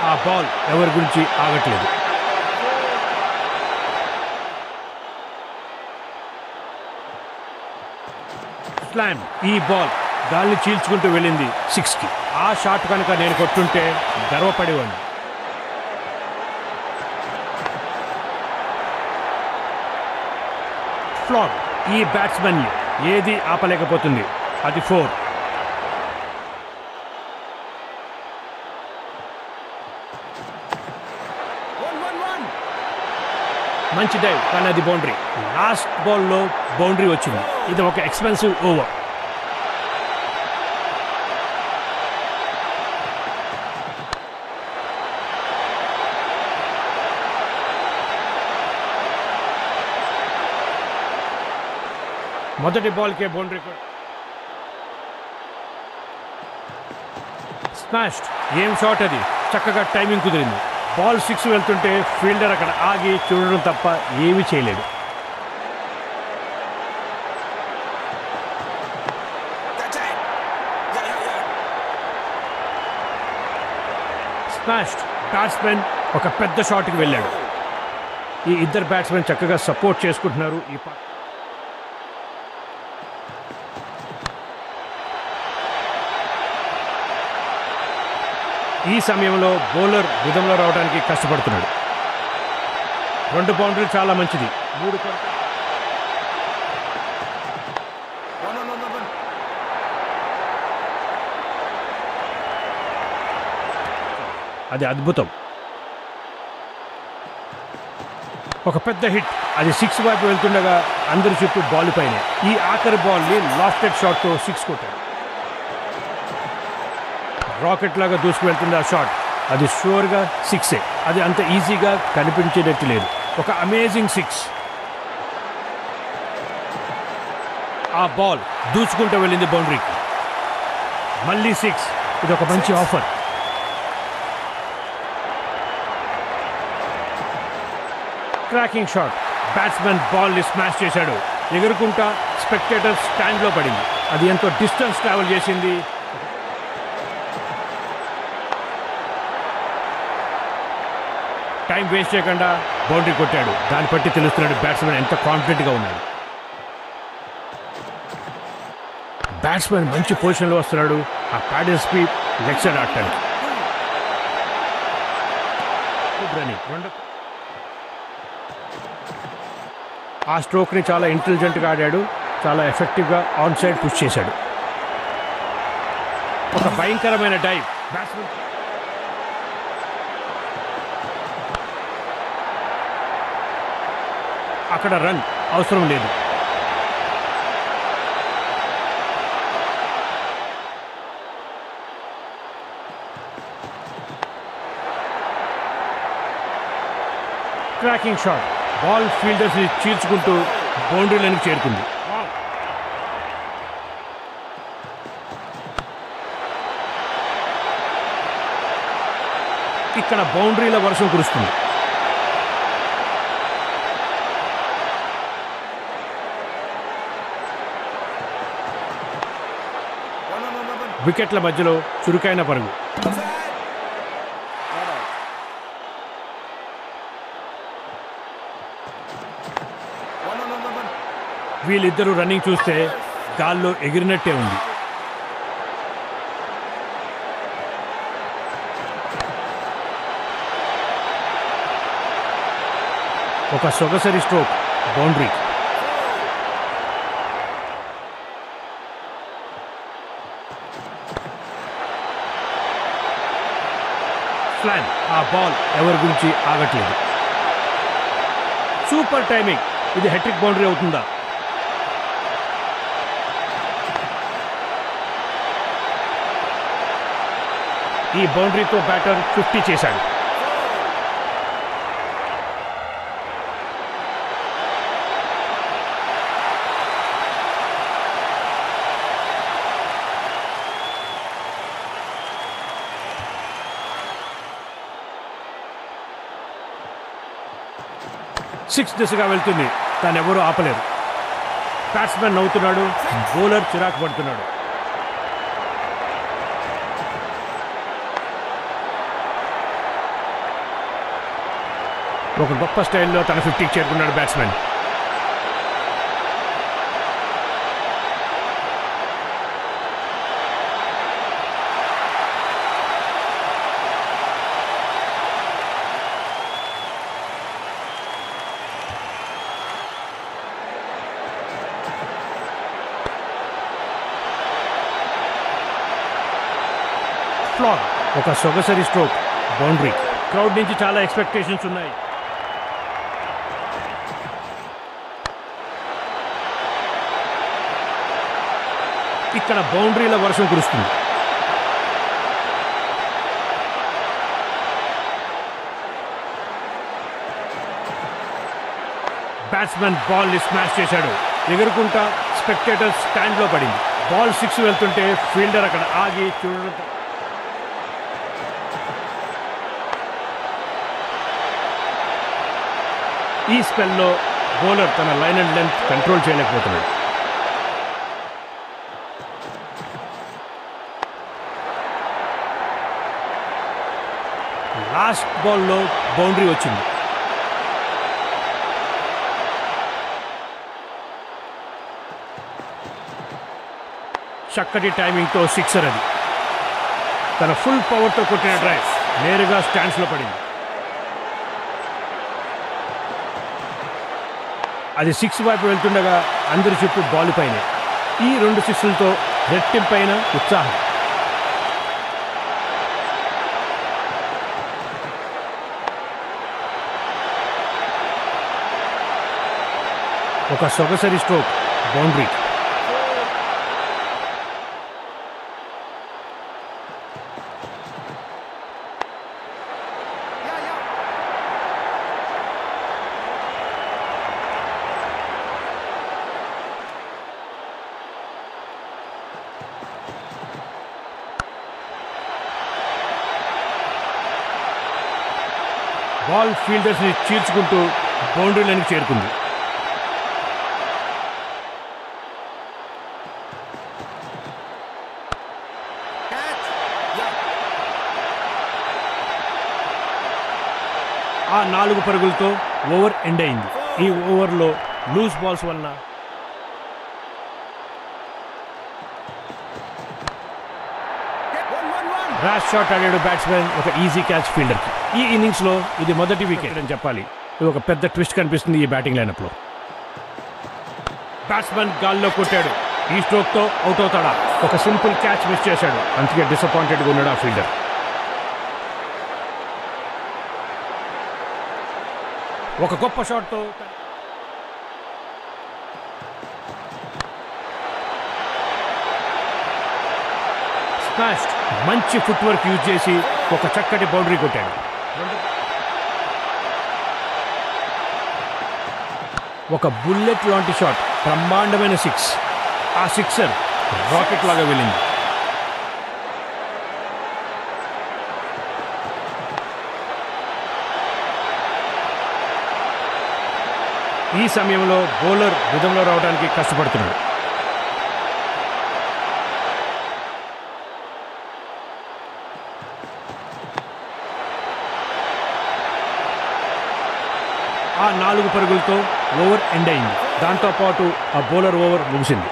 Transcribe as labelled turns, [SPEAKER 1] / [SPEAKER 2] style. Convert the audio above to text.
[SPEAKER 1] ఆ బాల్ ఎవరి గురించి ఆగట్లేదు. స్లామ్. ఈ బాల్ గాలిని చీల్చుకుంటూ వెళ్ళింది 6కి. ఆ షాట్ కనుక నేను కొట్టుంటే గర్వపడేవాడిని. ఫ్లాగ్. ఈ బ్యాట్స్మెన్ ఏది ఆపలేకపోతుంది. అది 4. మంచి డైవ్, కానీ అది బౌండరీ. లాస్ట్ బాల్లో బౌండరీ వచ్చింది. ఇది ఒక ఎక్స్పెన్సివ్ ఓవర్. మొదటి బాల్కే బౌండరీ. స్మాష్డ్. ఏం షాట్ అది. చక్కగా టైమింగ్ కుదిరింది. బాల్ 6 వెళ్తుంటే ఫీల్డర్ అక్కడ ఆగి చూడడం తప్ప ఏమీ చేయలేడు. స్మాష్డ్. బ్యాట్స్మెన్ ఒక పెద్ద షాట్కి వెళ్ళాడు. ఈ ఇద్దరు బ్యాట్స్మెన్ చక్కగా సపోర్ట్ చేసుకుంటున్నారు. ఈ సమయంలో బౌలర్ బుధంలో రావడానికి కష్టపడుతున్నాడు. 2 బౌండరీలు చాలా మంచిది. 3 అది అద్భుతం. ఒక పెద్ద హిట్. అది 6 వైపు వెళ్తుండగా అందరి చుట్టూ బాల్ పైన. ఈ ఆఖరి బాల్ని లాఫ్టెడ్ షాట్తో 6 కొట్టాడు. రాకెట్ లాగా దూసుకు వెళ్తుంది ఆ షాట్. అది షూర్గా 6. అది అంత ఈజీగా కనిపించేటట్టు లేదు. ఒక అమేజింగ్ 6. ఆ బాల్ దూసుకుంటూ వెళ్ళింది బౌండరీకి. మళ్ళీ 6. ఇది ఒక మంచి ఆఫర్. Cracking shot. బ్యాట్స్మెన్ బాల్ని స్మాష్ చేశాడు. ఎగురుకుంటా స్పెక్టేటర్ స్టాండ్లో పడింది. అది ఎంతో డిస్టెన్స్ ట్రావెల్ చేసింది. టైం వేస్ట్ చేయకుండా బౌండరీ కొట్టాడు. దాన్ని బట్టి తెలుస్తున్నాడు బ్యాట్స్మెన్ ఎంత కాన్ఫిడెంట్గా ఉన్నాడు. బ్యాట్స్మెన్ మంచి పొజిషన్లో వస్తున్నాడు. ఆ ప్యాడెల్ స్పీడ్ లెగ్ సైడ్ ఆడటానికి. ఆ స్ట్రోక్ని చాలా ఇంటెలిజెంట్గా ఆడాడు. చాలా ఎఫెక్టివ్గా ఆన్ సైడ్ పుష్ చేశాడు. ఒక భయంకరమైన డైవ్. బ్యాట్స్మెన్ అక్కడ రన్ అవసరం లేదు. Cracking shot. బాల్ ఫీల్డర్స్ని చీల్చుకుంటూ బౌండరీలకు చేరుకుంది. ఇక్కడ బౌండరీల వర్షం కురుస్తుంది. వికెట్ల మధ్యలో చురుకైన పరుగు. వీళ్ళిద్దరూ రన్నింగ్ చూస్తే గాల్లో ఎగిరినట్టే ఉంది. ఒక సొగసరి స్ట్రోక్ బౌండరీ. ఫ్లాన్. ఆ బాల్ ఎవరి గురించి ఆగట్లేదు. Super timing. ఇది హ్యాట్రిక్ బౌండరీ అవుతుందా? ఈ బౌండరీతో బ్యాటర్ 50 చేశాడు. సిక్స్ దిశగా వెళ్తుంది. తాను ఎవరూ ఆపలేరు. బ్యాట్స్మెన్ నవ్వుతున్నాడు. బౌలర్ చిరాకు పడుతున్నాడు. ఒక గొప్ప స్టైల్లో తన 50కి చేరుకున్నాడు బ్యాట్స్మెన్. ఫ్లాగ్, ఒక సొగసరి స్ట్రోక్, బౌండరీ. క్రౌడ్ నుంచి చాలా ఎక్స్పెక్టేషన్స్ ఉన్నాయి. ఇక్కడ బౌండరీల వర్షం కురుస్తుంది. బ్యాట్స్మెన్ బాల్ ని స్మాష్ చేశాడు. ఎగురుకుంటా స్పెక్టేటర్ స్టాండ్ లో పడింది. బాల్ 6 వెళ్తుంటే ఫీల్డర్ అక్కడ ఆగి చూడడం. ఈ స్పెల్లో బౌలర్ తన లైన్ అండ్ లెంత్ కంట్రోల్ చేయలేకపోతున్నాడు. లాస్ట్ బాల్లో బౌండరీ వచ్చింది. చక్కటి టైమింగ్తో సిక్సర్ అది. తన ఫుల్ పవర్తో కొట్టిన డ్రైవ్ నేరుగా స్టాండ్స్లో పడింది. అది 6 వైపు వెళ్తుండగా అందరి చుట్టూ బాల్ పైన ఈ 2 సిక్స్లతో రెట్టింపైన ఉత్సాహం. ఒక సొగసరి స్ట్రోక్, బౌండరీ. బాల్ ఫీల్డర్స్ ని చీల్చుకుంటూ బౌండరీ లైన్కి చేరుకుంది. ఆ 4 పరుగులతో ఓవర్ ఎండ్ అయింది. ఈ ఓవర్లో లూజ్ బాల్స్ వలన ర్యాష్ షాట్ ఆడాడు బ్యాట్స్మెన్. ఒక ఈజీ క్యాచ్ ఫీల్డర్కి. ఈ ఇన్నింగ్స్లో ఇది మొదటి వికెట్ అని చెప్పాలి. ఇది ఒక పెద్ద ట్విస్ట్ కనిపిస్తుంది ఈ బ్యాటింగ్ లైనప్లో. బ్యాట్స్మెన్ గాల్లో కొట్టాడు. ఈ స్ట్రోక్తో అవుట్ అవుతాడా? ఒక సింపుల్ క్యాచ్ మిస్ చేశాడు. అందుకే డిసప్పాయింటెడ్గా ఉన్నాడు ఆ ఫీల్డర్. ఒక గొప్ప షాట్తో స్మాష్డ్. మంచి ఫుట్ వర్క్ యూజ్ చేసి ఒక చక్కటి బౌండరీ కొట్టాడు. ఒక బుల్లెట్ లాంటి షాట్, బ్రహ్మాండమైన 6. ఆ సిక్సర్ రాకెట్ లాగా వెళ్ళింది. ఈ సమయంలో బౌలర్ రిథంలో రావడానికి కష్టపడుతున్నాడు. ఆ 4 పరుగులతో ఓవర్ ఎండ్ అయింది. దాంతోపాటు ఆ బౌలర్ ఓవర్ ముగిసింది.